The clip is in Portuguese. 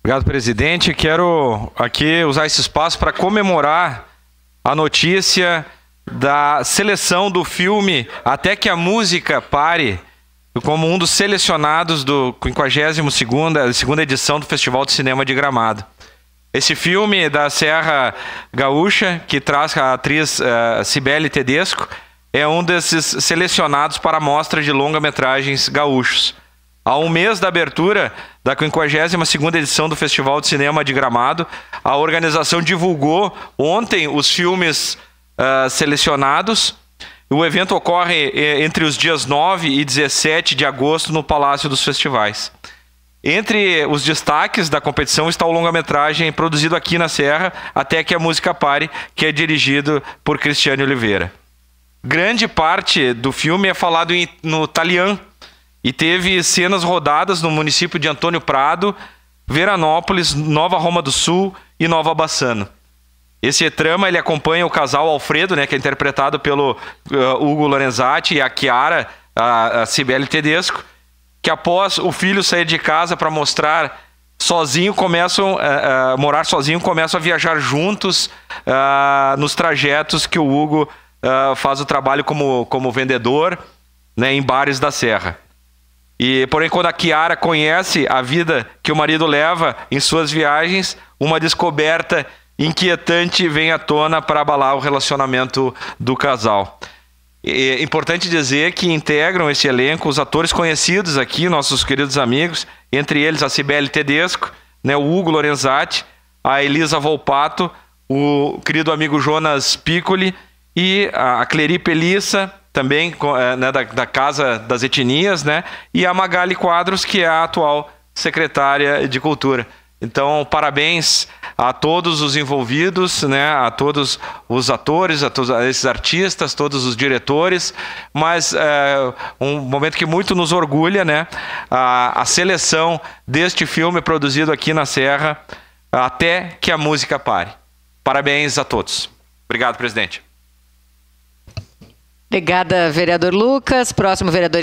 Obrigado, presidente. Quero aqui usar esse espaço para comemorar a notícia da seleção do filme Até que a Música Pare, como um dos selecionados do 52ª edição do Festival de Cinema de Gramado. Esse filme da Serra Gaúcha, que traz a atriz Cibele Tedesco, é um desses selecionados para a mostra de longa-metragens gaúchos. Há um mês da abertura da 52ª edição do Festival de Cinema de Gramado, a organização divulgou ontem os filmes selecionados. O evento ocorre entre os dias 9 e 17 de agosto no Palácio dos Festivais. Entre os destaques da competição está o longa-metragem produzido aqui na Serra, Até que a Música Pare, que é dirigido por Cristiane Oliveira. Grande parte do filme é falado no italiano e teve cenas rodadas no município de Antônio Prado, Veranópolis, Nova Roma do Sul e Nova Bassano. Esse trama ele acompanha o casal Alfredo, né, que é interpretado pelo Hugo Lorenzati, e a Chiara, a Cibele Tedesco, que após o filho sair de casa para morar sozinho, começam a viajar juntos nos trajetos que o Hugo faz o trabalho como vendedor, né, em bares da Serra. Porém, quando a Chiara conhece a vida que o marido leva em suas viagens, uma descoberta inquietante vem à tona para abalar o relacionamento do casal. É importante dizer que integram esse elenco os atores conhecidos aqui, nossos queridos amigos, entre eles a Cibele Tedesco, né, o Hugo Lorenzati, a Elisa Volpato, o querido amigo Jonas Piccoli e a Cleri Pelissa, também né, da Casa das Etnias, né, e a Magali Quadros, que é a atual secretária de Cultura. Então, parabéns a todos os envolvidos, né, a todos os atores, a todos esses artistas, todos os diretores, mas um momento que muito nos orgulha, né, a seleção deste filme produzido aqui na Serra, Até que a Música Pare. Parabéns a todos. Obrigado, presidente. Obrigada, vereador Lucas. Próximo vereador